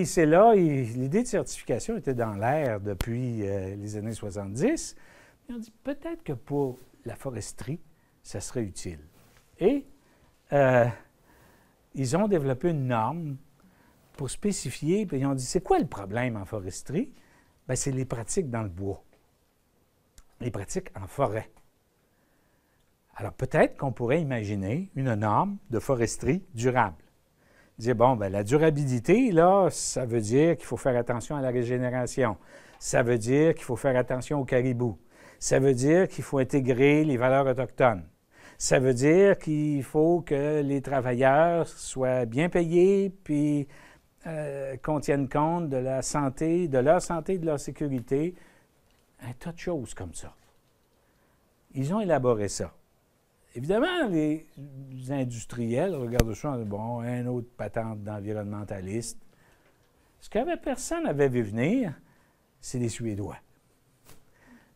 Et c'est là, l'idée de certification était dans l'air depuis les années 70. Ils ont dit peut-être que pour la foresterie, ça serait utile. Et ils ont développé une norme pour spécifier, puis ils ont dit c'est quoi le problème en foresterie? Bien, c'est les pratiques dans le bois, les pratiques en forêt. Alors peut-être qu'on pourrait imaginer une norme de foresterie durable. Dire, bon, bien, la durabilité, là, ça veut dire qu'il faut faire attention à la régénération. Ça veut dire qu'il faut faire attention aux caribous. Ça veut dire qu'il faut intégrer les valeurs autochtones. Ça veut dire qu'il faut que les travailleurs soient bien payés, puis qu'on tienne compte de la santé, de leur santé, de leur sécurité. Un tas de choses comme ça. Ils ont élaboré ça. Évidemment, les industriels regardent ça, bon, un autre patente d'environnementaliste. Ce que personne n'avait vu venir, c'est les Suédois.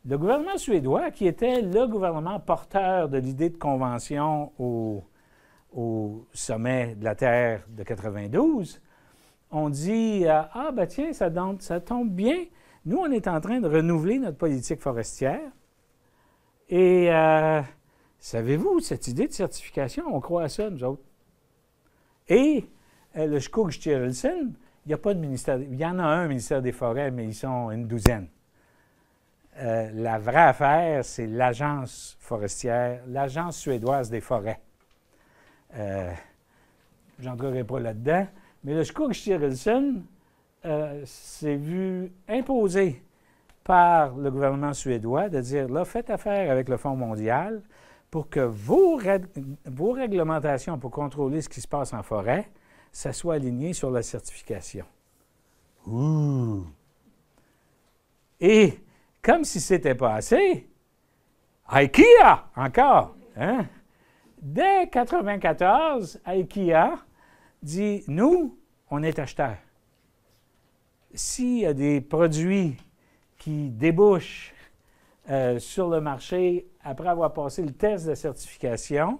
Le gouvernement suédois, qui était le gouvernement porteur de l'idée de convention au sommet de la Terre de 92, on dit ah, ben tiens, ça tombe bien. Nous, on est en train de renouveler notre politique forestière. Et savez-vous, cette idée de certification, on croit à ça, nous autres. Et le Skogsstyrelsen, il n'y a pas de ministère. Il y en a un ministère des Forêts, mais ils sont une douzaine. La vraie affaire, c'est l'agence forestière, l'agence suédoise des forêts. J'entrerai pas là-dedans, mais le Skogsstyrelsen s'est vu imposer par le gouvernement suédois de dire, là, faites affaire avec le Fonds mondial pour que vos réglementations pour contrôler ce qui se passe en forêt, ça soit aligné sur la certification. Ouh! Et comme si c'était pas assez, IKEA, encore, hein? Dès 1994, IKEA dit, nous, on est acheteurs. S'il y a des produits qui débouchent sur le marché après avoir passé le test de certification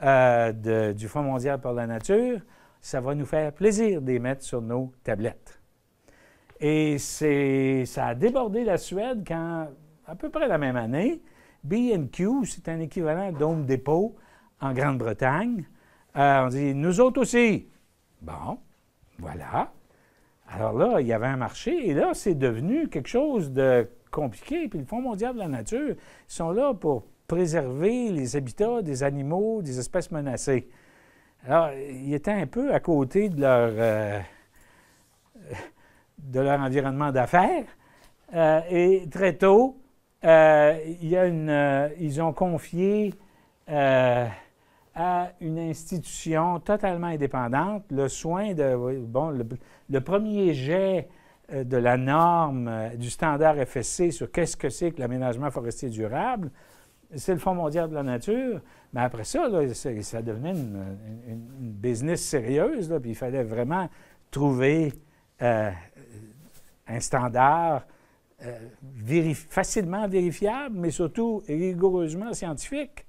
du Fonds mondial pour la nature, ça va nous faire plaisir de les mettre sur nos tablettes. Et ça a débordé la Suède quand, à peu près la même année, B&Q, c'est un équivalent d'Home Depot en Grande-Bretagne, on dit, nous autres aussi. Bon, voilà. Alors là, il y avait un marché, et là, c'est devenu quelque chose de compliqué. Puis le Fonds mondial de la nature, ils sont là pour préserver les habitats des animaux, des espèces menacées. Alors, ils étaient un peu à côté de leur environnement d'affaires. Et très tôt, ils ont confié à une institution totalement indépendante le soin de... Bon, le premier jet de la norme, du standard FSC sur qu'est-ce que c'est que l'aménagement forestier durable, c'est le Fonds mondial de la nature. Mais après ça, là, ça devenait une business sérieuse, là, puis il fallait vraiment trouver un standard facilement vérifiable, mais surtout rigoureusement scientifique.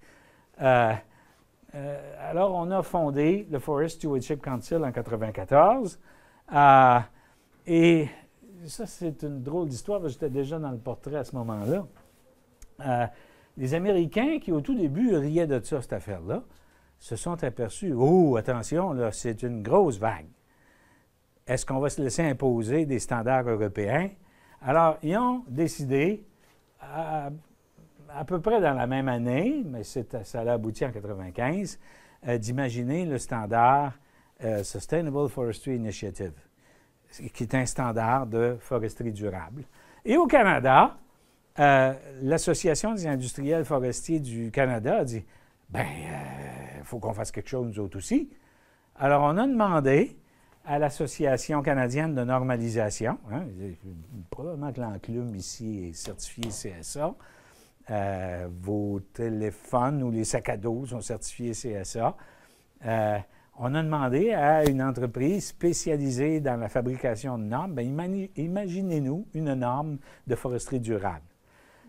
Alors, on a fondé le Forest Stewardship Council en 1994. Et ça, c'est une drôle d'histoire, parce que j'étais déjà dans le portrait à ce moment-là. Les Américains, qui au tout début riaient de ça, cette affaire-là, se sont aperçus, oh, attention, là, c'est une grosse vague. Est-ce qu'on va se laisser imposer des standards européens? Alors, ils ont décidé, à peu près dans la même année, mais ça a abouti en 1995, d'imaginer le standard Sustainable Forestry Initiative, qui est un standard de foresterie durable. Et au Canada, l'Association des industriels forestiers du Canada a dit, bien, il faut qu'on fasse quelque chose nous autres aussi. Alors, on a demandé à l'Association canadienne de normalisation, hein, probablement que l'enclume ici est certifié CSA, vos téléphones ou les sacs à dos sont certifiés CSA. On a demandé à une entreprise spécialisée dans la fabrication de normes, bien, imaginez-nous une norme de foresterie durable.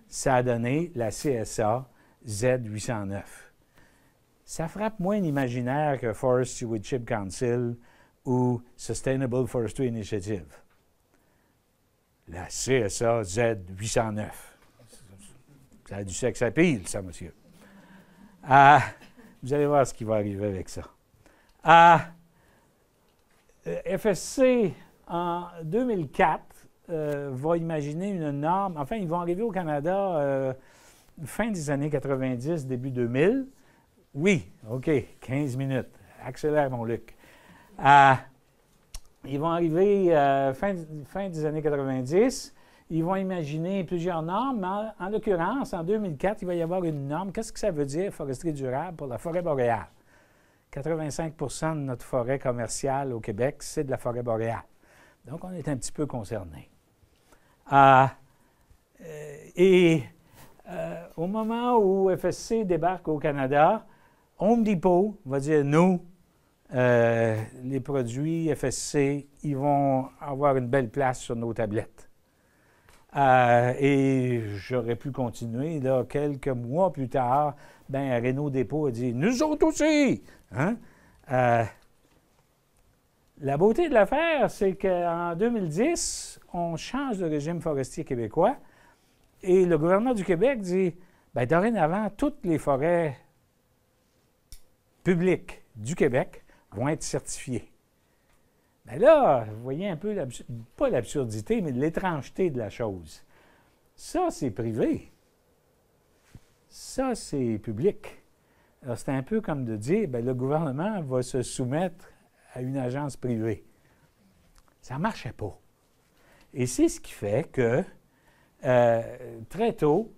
Ça a donné la CSA Z809. Ça frappe moins l'imaginaire que Forest Stewardship Council ou Sustainable Forestry Initiative. La CSA Z809. Ça a du sexe à pile, ça, monsieur. Vous allez voir ce qui va arriver avec ça. FSC, en 2004, va imaginer une norme. Enfin, ils vont arriver au Canada fin des années 90, début 2000. Oui, OK, 15 minutes. Accélère, mon Luc. Ils vont arriver fin des années 90. Ils vont imaginer plusieurs normes, mais en l'occurrence, en 2004, il va y avoir une norme. Qu'est-ce que ça veut dire, foresterie durable, pour la forêt boréale? 85 de notre forêt commerciale au Québec, c'est de la forêt boréale. Donc, on est un petit peu concernés. Au moment où FSC débarque au Canada, Home Depot va dire, nous, les produits FSC, ils vont avoir une belle place sur nos tablettes. Et j'aurais pu continuer, là, quelques mois plus tard, Renault Dépôt a dit « Nous autres aussi! Hein? » La beauté de l'affaire, c'est qu'en 2010, on change de régime forestier québécois et le gouvernement du Québec dit dorénavant, toutes les forêts publiques du Québec vont être certifiées. Mais là, vous voyez un peu, pas l'absurdité, mais l'étrangeté de la chose. Ça, c'est privé. Ça, c'est public. Alors, c'est un peu comme de dire, le gouvernement va se soumettre à une agence privée. Ça ne marchait pas. Et c'est ce qui fait que, très tôt,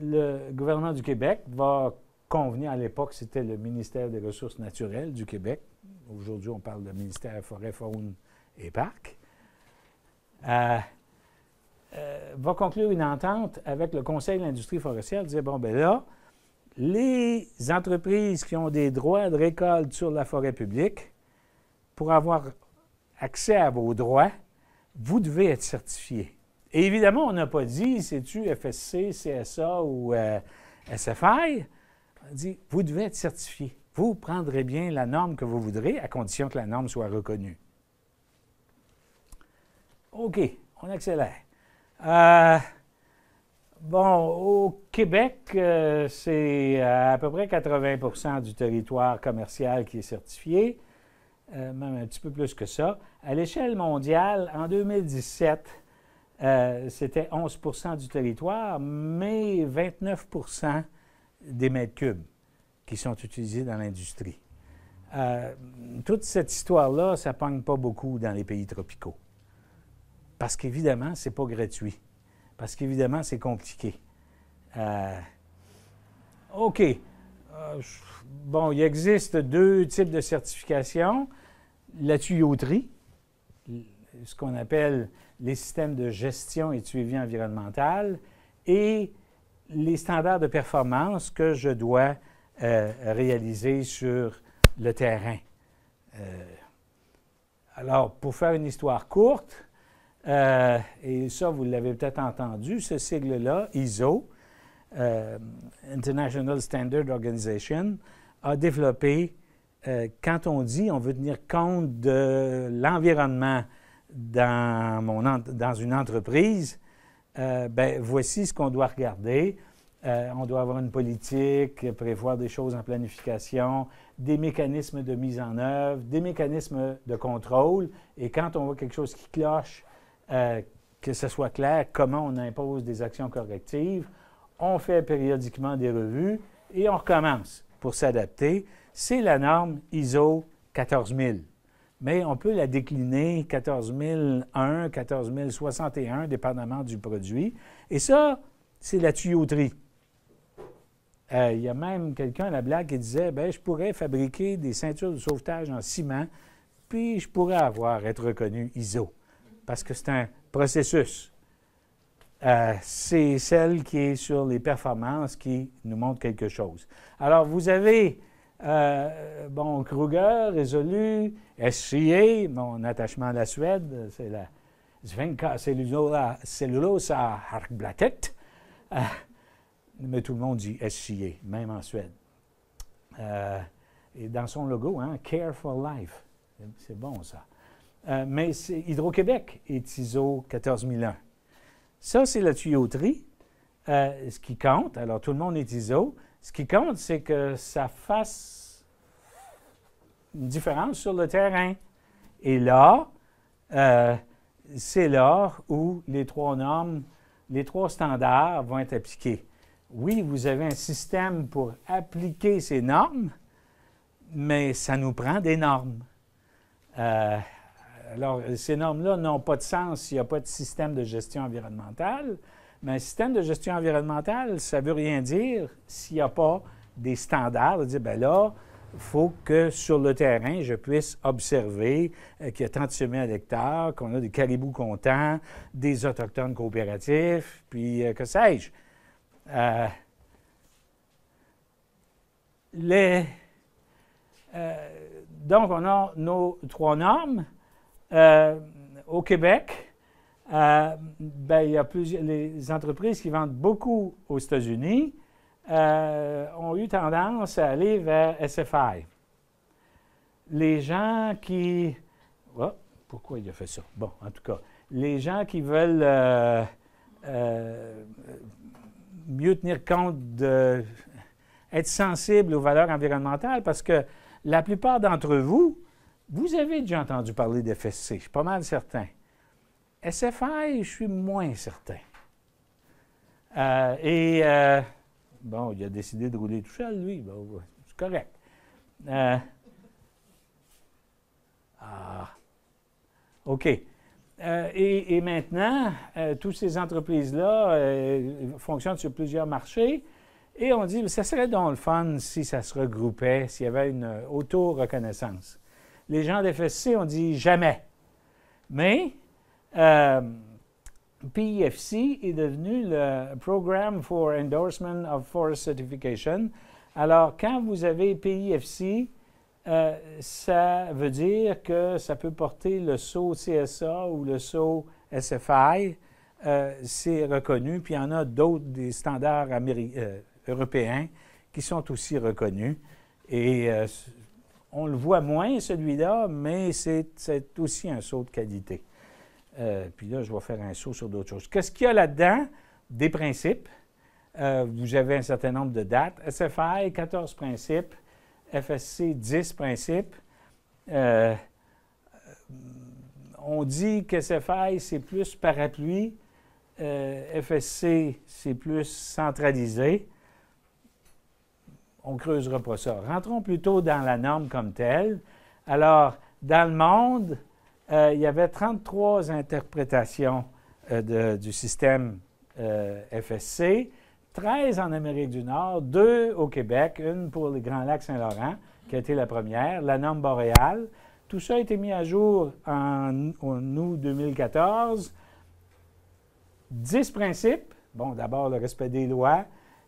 le gouvernement du Québec va convenir, à l'époque, c'était le ministère des Ressources naturelles du Québec. Aujourd'hui, on parle de ministère Forêt, Faune et Parcs. Va conclure une entente avec le Conseil de l'industrie forestière, dire, là, les entreprises qui ont des droits de récolte sur la forêt publique, pour avoir accès à vos droits, vous devez être certifié. Et évidemment, on n'a pas dit, c'est-tu FSC, CSA ou SFI? On dit, vous devez être certifié. Vous prendrez bien la norme que vous voudrez, à condition que la norme soit reconnue. OK, on accélère. Au Québec, c'est à peu près 80 du territoire commercial qui est certifié, même un petit peu plus que ça. À l'échelle mondiale, en 2017, c'était 11 du territoire, mais 29 des mètres cubes qui sont utilisés dans l'industrie. Toute cette histoire-là, ça ne pogne pas beaucoup dans les pays tropicaux. Parce qu'évidemment, ce n'est pas gratuit. Parce qu'évidemment, c'est compliqué. OK. Il existe deux types de certification. La tuyauterie, ce qu'on appelle les systèmes de gestion et de suivi environnemental, et les standards de performance que je dois réaliser sur le terrain. Alors, pour faire une histoire courte, et ça, vous l'avez peut-être entendu, ce sigle-là, ISO, International Standard Organization, a développé, quand on dit on veut tenir compte de l'environnement dans une entreprise, voici ce qu'on doit regarder. On doit avoir une politique, prévoir des choses en planification, des mécanismes de mise en œuvre, des mécanismes de contrôle. Et quand on voit quelque chose qui cloche, que ce soit clair comment on impose des actions correctives, on fait périodiquement des revues et on recommence pour s'adapter. C'est la norme ISO 14000. Mais on peut la décliner 14001, 14061, dépendamment du produit. Et ça, c'est la tuyauterie. Il y a même quelqu'un à la blague qui disait, je pourrais fabriquer des ceintures de sauvetage en ciment, puis je pourrais être reconnu ISO. Parce que c'est un processus. C'est celle qui est sur les performances qui nous montre quelque chose. Alors, vous avez, Kruger, Résolu, SCA, mon attachement à la Suède, c'est la Svenska Cellulosa Harkblatet, mais tout le monde dit SCA, même en Suède. Et dans son logo, Care for Life. C'est bon, ça. Mais Hydro-Québec est ISO 14001. Ça, c'est la tuyauterie. Ce qui compte, alors tout le monde est ISO, ce qui compte, c'est que ça fasse une différence sur le terrain. Et là, c'est là où les trois normes, les trois standards vont être appliqués. Oui, vous avez un système pour appliquer ces normes, mais ça nous prend des normes. Alors, ces normes-là n'ont pas de sens s'il n'y a pas de système de gestion environnementale. Mais un système de gestion environnementale, ça ne veut rien dire s'il n'y a pas des standards. De dire, bien là, il faut que sur le terrain, je puisse observer qu'il y a tant de semis à l'hectare, qu'on a des caribous contents, des autochtones coopératifs, puis que sais-je. Donc, on a nos trois normes. Au Québec, il y a les entreprises qui vendent beaucoup aux États-Unis ont eu tendance à aller vers SFI. Les gens qui... Oh, pourquoi il a fait ça? Bon, en tout cas, les gens qui veulent mieux tenir compte être sensibles aux valeurs environnementales, parce que la plupart d'entre vous, vous avez déjà entendu parler d'FSC, je suis pas mal certain. SFI, je suis moins certain. Bon, il a décidé de rouler tout seul, lui. Bon, c'est correct. OK. Et maintenant, toutes ces entreprises-là fonctionnent sur plusieurs marchés. Et on dit, ça serait donc le fun si ça se regroupait, s'il y avait une auto-reconnaissance. Les gens d'FSC ont dit jamais. Mais PEFC est devenu le Program for Endorsement of Forest Certification. Alors, quand vous avez PEFC, ça veut dire que ça peut porter le sceau CSA ou le sceau SFI. C'est reconnu. Puis il y en a d'autres, des standards européens, qui sont aussi reconnus. Et on le voit moins, celui-là, mais c'est aussi un saut de qualité. Puis là, je vais faire un saut sur d'autres choses. Qu'est-ce qu'il y a là-dedans? Des principes. Vous avez un certain nombre de dates. SFI, 14 principes. FSC, 10 principes. On dit que SFI, c'est plus parapluie. FSC, c'est plus centralisé. On ne creusera pas ça. Rentrons plutôt dans la norme comme telle. Alors, dans le monde, il y avait 33 interprétations du système FSC, 13 en Amérique du Nord, 2 au Québec, une pour les Grands Lacs Saint-Laurent, qui a été la première, la norme boréale. Tout ça a été mis à jour en août 2014. 10 principes. Bon, d'abord, le respect des lois,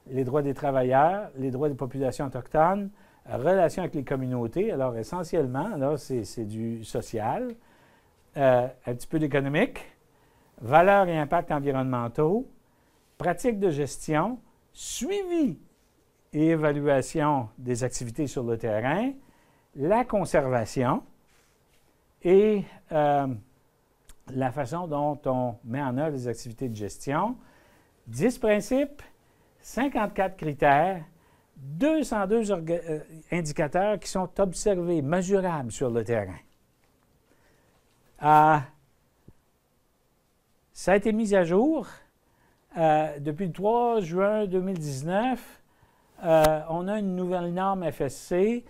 les droits des travailleurs, les droits des populations autochtones, relations avec les communautés. Alors, essentiellement, là, c'est du social, un petit peu d'économique, valeurs et impacts environnementaux, pratiques de gestion, suivi et évaluation des activités sur le terrain, la conservation et la façon dont on met en œuvre les activités de gestion. 10 principes, 54 critères, 202 indicateurs qui sont observés, mesurables sur le terrain. Ça a été mis à jour depuis le 3 juin 2019. On a une nouvelle norme FSC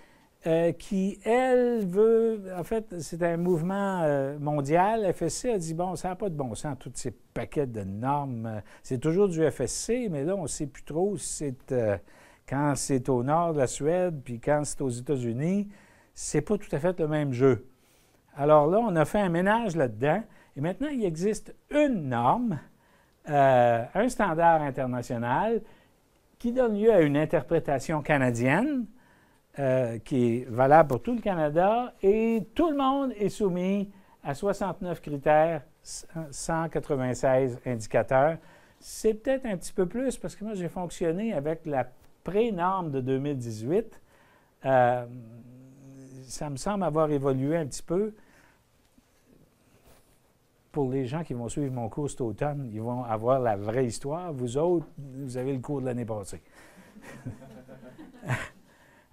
qui, elle, veut... En fait, c'est un mouvement mondial. FSC a dit, bon, ça n'a pas de bon sens, tous ces paquets de normes. C'est toujours du FSC, mais là, on ne sait plus trop si c'est... quand c'est au nord de la Suède, puis quand c'est aux États-Unis, c'est pas tout à fait le même jeu. Alors là, on a fait un ménage là-dedans. Et maintenant, il existe une norme, un standard international qui donne lieu à une interprétation canadienne qui est valable pour tout le Canada et tout le monde est soumis à 69 critères, 196 indicateurs. C'est peut-être un petit peu plus parce que moi, j'ai fonctionné avec la pré-norme de 2018. ça me semble avoir évolué un petit peu. Pour les gens qui vont suivre mon cours cet automne, ils vont avoir la vraie histoire. Vous autres, vous avez le cours de l'année passée.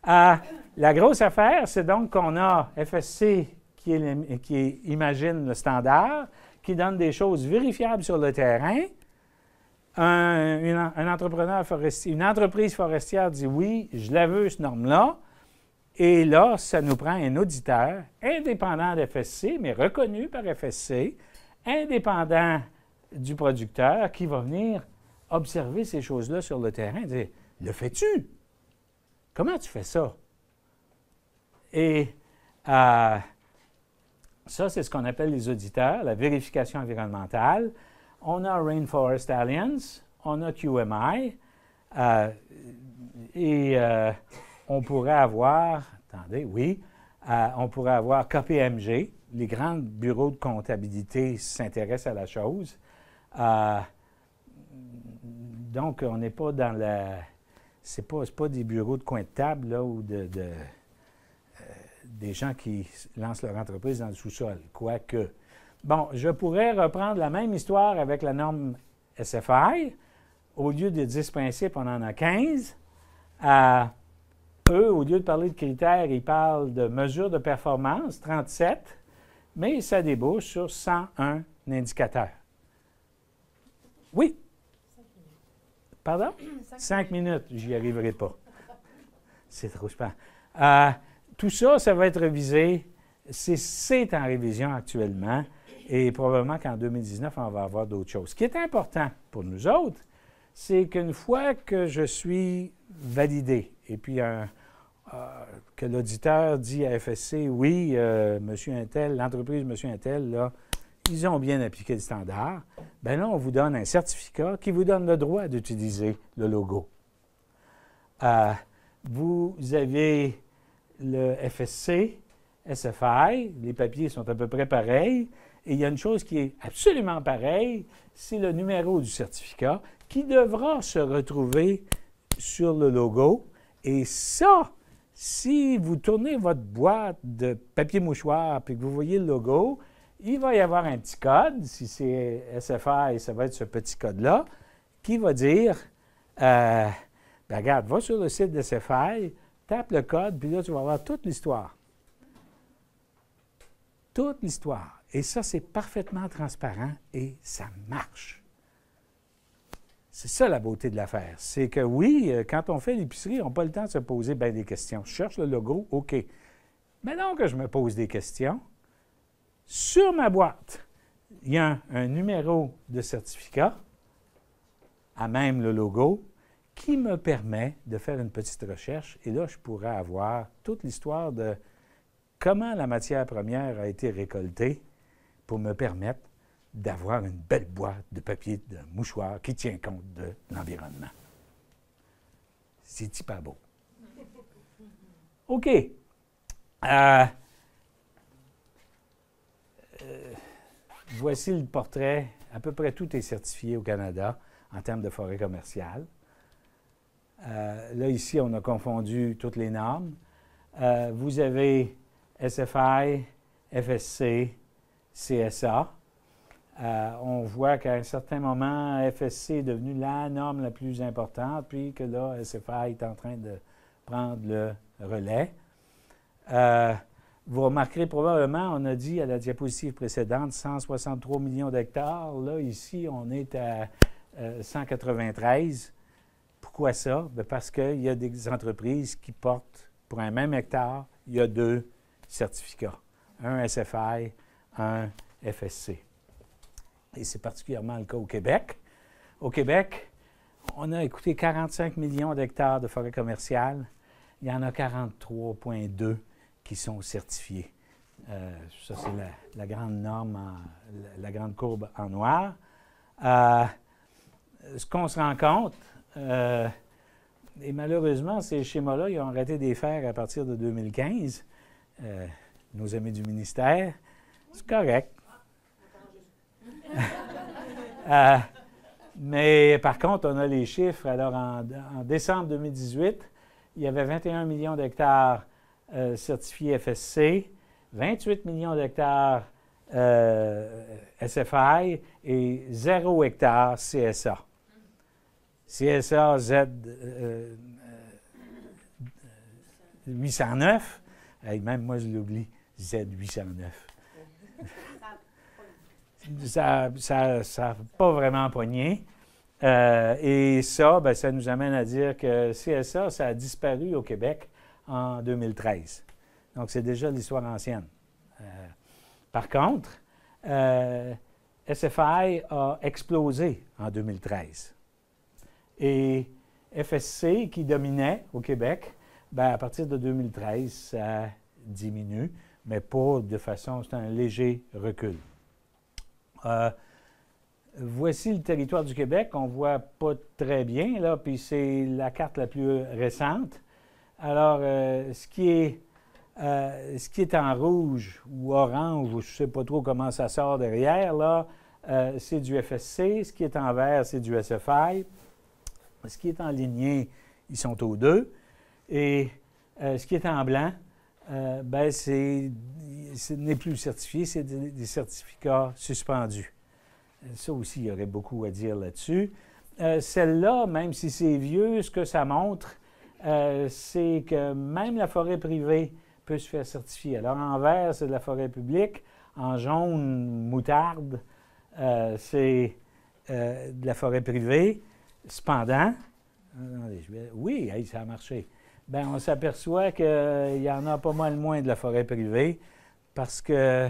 La grosse affaire, c'est donc qu'on a FSC qui imagine le standard, qui donne des choses vérifiables sur le terrain. Un entrepreneur forestier, une entreprise forestière dit oui, je la veux, cette norme-là. Et là, ça nous prend un auditeur indépendant d'FSC, mais reconnu par FSC, indépendant du producteur, qui va venir observer ces choses-là sur le terrain et dire « Le fais-tu? Comment tu fais ça? » Et ça, c'est ce qu'on appelle les auditeurs, la vérification environnementale. On a Rainforest Alliance, on a QMI, on pourrait avoir, attendez, oui, on pourrait avoir KPMG, les grands bureaux de comptabilité s'intéressent à la chose. Donc, on n'est pas dans la... C'est pas des bureaux de coin de table, là, ou des gens qui lancent leur entreprise dans le sous-sol, quoique. Bon, je pourrais reprendre la même histoire avec la norme SFI. Au lieu de 10 principes, on en a 15. Eux, au lieu de parler de critères, ils parlent de mesures de performance, 37, mais ça débouche sur 101 indicateurs. Oui? 5 minutes. Pardon? 5 minutes, j'y arriverai pas. C'est trop, je pense. Tout ça, ça va être révisé. C'est en révision actuellement. Et probablement qu'en 2019, on va avoir d'autres choses. Ce qui est important pour nous autres, c'est qu'une fois que je suis validé, et puis que l'auditeur dit à FSC, oui, monsieur Untel, l'entreprise monsieur Untel, là, ils ont bien appliqué le standard, bien là, on vous donne un certificat qui vous donne le droit d'utiliser le logo. Vous avez le FSC, SFI, les papiers sont à peu près pareils, et il y a une chose qui est absolument pareille, c'est le numéro du certificat qui devra se retrouver sur le logo. Et ça, si vous tournez votre boîte de papier mouchoir et que vous voyez le logo, il va y avoir un petit code, si c'est SFI, ça va être ce petit code-là, qui va dire, ben regarde, va sur le site de SFI, tape le code, puis là, tu vas avoir toute l'histoire. Toute l'histoire. Et ça, c'est parfaitement transparent et ça marche. C'est ça la beauté de l'affaire. C'est que oui, quand on fait l'épicerie, on n'a pas le temps de se poser bien des questions. Je cherche le logo, OK. Maintenant que je me pose des questions, sur ma boîte, il y a un numéro de certificat, à même le logo, qui me permet de faire une petite recherche. Et là, je pourrais avoir toute l'histoire de comment la matière première a été récoltée pour me permettre d'avoir une belle boîte de papier de mouchoir qui tient compte de l'environnement. C'est hyper beau. OK. Voici le portrait. À peu près tout est certifié au Canada en termes de forêt commerciale. Là, ici, on a confondu toutes les normes. Vous avez SFI, FSC, CSA. On voit qu'à un certain moment, FSC est devenu la norme la plus importante, puis que là, SFI est en train de prendre le relais. Vous remarquerez probablement, on a dit à la diapositive précédente, 163 millions d'hectares. Là, ici, on est à 193. Pourquoi ça? Bien parce qu'il y a des entreprises qui portent, pour un même hectare, il y a 2 certificats. Un SFI, un FSC. Et c'est particulièrement le cas au Québec. Au Québec, on a écouté 45 millions d'hectares de forêt commerciale. Il y en a 43,2 qui sont certifiés. Ça, c'est la grande norme, la grande courbe en noir. Ce qu'on se rend compte, et malheureusement, ces schémas-là, ils ont arrêté de les faire à partir de 2015. Nos amis du ministère, c'est correct. Mais par contre, on a les chiffres. Alors, en décembre 2018, il y avait 21 millions d'hectares certifiés FSC, 28 millions d'hectares SFI et 0 hectare CSA. CSA Z 809, hey, même moi je l'oublie, Z 809. Ça n'a pas vraiment pogné. Et ça, ben, ça nous amène à dire que CSA, ça a disparu au Québec en 2013. Donc, c'est déjà l'histoire ancienne. Par contre, SFI a explosé en 2013. Et FSC, qui dominait au Québec, ben, à partir de 2013, ça diminue, mais pas de façon, c'est un léger recul. Voici le territoire du Québec, on ne voit pas très bien, là, puis c'est la carte la plus récente. Alors, ce qui est en rouge ou orange, je ne sais pas trop comment ça sort derrière, là, c'est du FSC. Ce qui est en vert, c'est du SFI. Ce qui est en ligné, ils sont aux deux. Et ce qui est en blanc, ben ce n'est plus certifié, c'est des certificats suspendus. Ça aussi, il y aurait beaucoup à dire là-dessus. Celle-là, même si c'est vieux, ce que ça montre, c'est que même la forêt privée peut se faire certifier. Alors, en vert, c'est de la forêt publique. En jaune, moutarde, c'est de la forêt privée. Cependant, oui, hey, ça a marché. Bien, on s'aperçoit qu'il y en a pas mal moins de la forêt privée parce que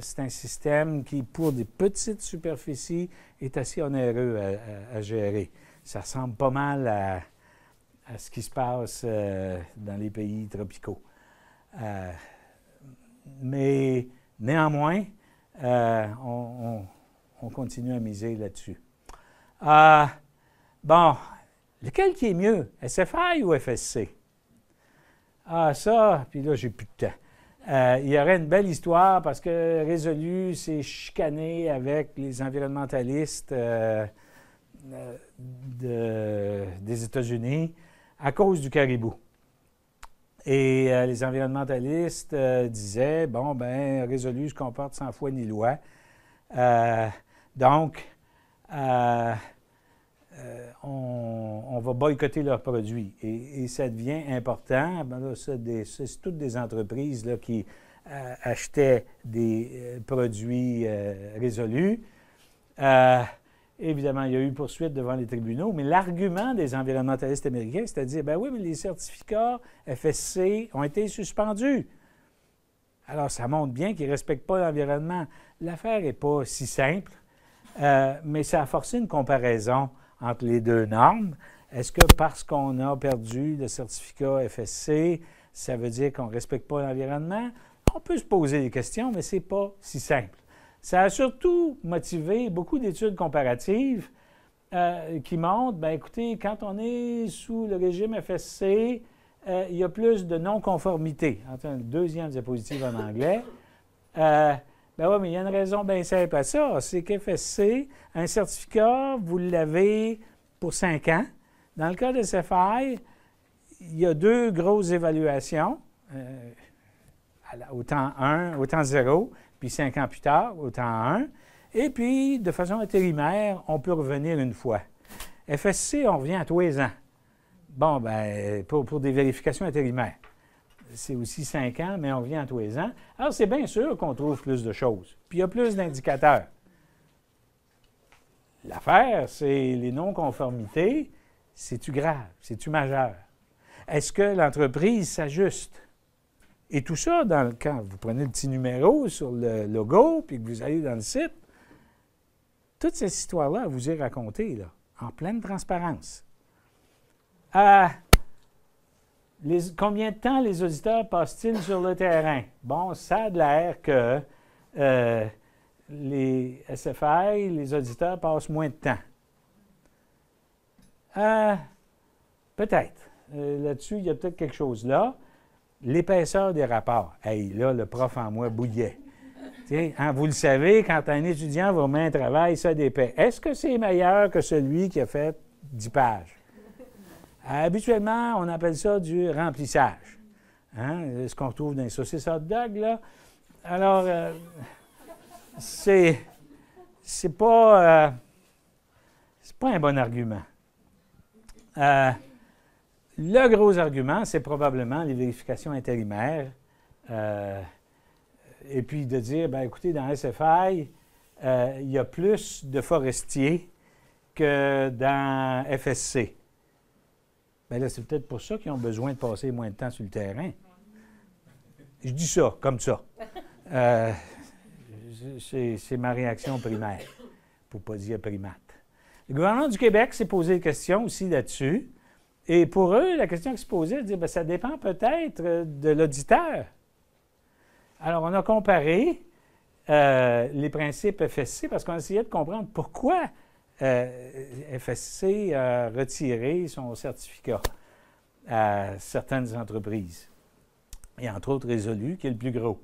c'est un système qui, pour des petites superficies, est assez onéreux à gérer. Ça ressemble pas mal à ce qui se passe dans les pays tropicaux. Mais néanmoins, on continue à miser là-dessus. Bon, lequel qui est mieux, SFI ou FSC? Ah, ça, puis là, j'ai plus de temps. Il y aurait une belle histoire parce que Résolu s'est chicané avec les environnementalistes des États-Unis à cause du caribou. Et les environnementalistes disaient, bon, ben Résolu se comporte sans foi ni loi. Donc, on va boycotter leurs produits. Et ça devient important. Ben là, c'est toutes des entreprises là, qui achetaient des produits résolus. Évidemment, il y a eu poursuite devant les tribunaux, mais l'argument des environnementalistes américains, c'est-à-dire, ben oui, mais les certificats FSC ont été suspendus. Alors, ça montre bien qu'ils ne respectent pas l'environnement. L'affaire n'est pas si simple, mais ça a forcé une comparaison entre les deux normes. Est-ce que parce qu'on a perdu le certificat FSC, ça veut dire qu'on ne respecte pas l'environnement? On peut se poser des questions, mais ce n'est pas si simple. Ça a surtout motivé beaucoup d'études comparatives qui montrent, bien écoutez, quand on est sous le régime FSC, il y a plus de non-conformité. Enfin, une deuxième diapositive en anglais. Ben oui, mais il y a une raison bien simple à ça. C'est qu'FSC, un certificat, vous l'avez pour 5 ans. Dans le cas de SFI, il y a 2 grosses évaluations, au temps 1, au temps 0, puis 5 ans plus tard, au temps 1. Et puis, de façon intérimaire, on peut revenir une fois. FSC, on revient à tous les ans. Bon, bien, pour des vérifications intérimaires. C'est aussi 5 ans, mais on revient à tous les ans. Alors, c'est bien sûr qu'on trouve plus de choses. Puis, il y a plus d'indicateurs. L'affaire, c'est les non-conformités. C'est-tu grave? C'est-tu majeur? Est-ce que l'entreprise s'ajuste? Et tout ça, quand vous prenez le petit numéro sur le logo, puis que vous allez dans le site, toute cette histoire-là, vous est racontée, là, en pleine transparence. Combien de temps les auditeurs passent-ils sur le terrain? Bon, ça a l'air que les SFI, les auditeurs passent moins de temps. Peut-être. Là-dessus, il y a peut-être quelque chose là. L'épaisseur des rapports. Hey, là, le prof en moi bouillait. Hein, vous le savez, quand un étudiant vous remet un travail, ça d'épais. Est-ce que c'est meilleur que celui qui a fait 10 pages? Habituellement, on appelle ça du remplissage. Hein? Ce qu'on retrouve dans les saucisses hot dog, là. Alors, c'est pas un bon argument. Le gros argument, c'est probablement les vérifications intérimaires. Et puis de dire, bien, écoutez, dans SFI, il y a plus de forestiers que dans FSC. Bien là, c'est peut-être pour ça qu'ils ont besoin de passer moins de temps sur le terrain. Je dis ça, comme ça. C'est ma réaction primaire, pour ne pas dire primate. Le gouvernement du Québec s'est posé des questions aussi là-dessus. Et pour eux, la question qui se posait, c'est de dire, bien, ça dépend peut-être de l'auditeur. Alors, on a comparé les principes FSC parce qu'on essayait de comprendre pourquoi FSC a retiré son certificat à certaines entreprises. Et entre autres Résolu, qui est le plus gros.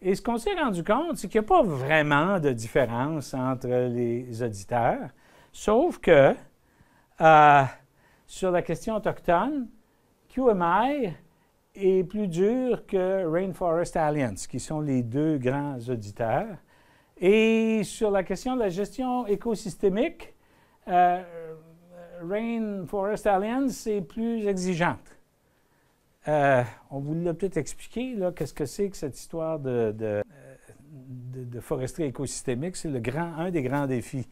Et ce qu'on s'est rendu compte, c'est qu'il n'y a pas vraiment de différence entre les auditeurs, sauf que sur la question autochtone, QMI est plus dur que Rainforest Alliance, qui sont les deux grands auditeurs. Et sur la question de la gestion écosystémique, Rainforest Alliance est plus exigeante. On vous l'a peut-être expliqué, là, qu'est-ce que c'est que cette histoire de foresterie écosystémique. C'est un des grands défis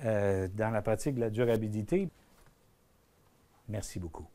dans la pratique de la durabilité. Merci beaucoup.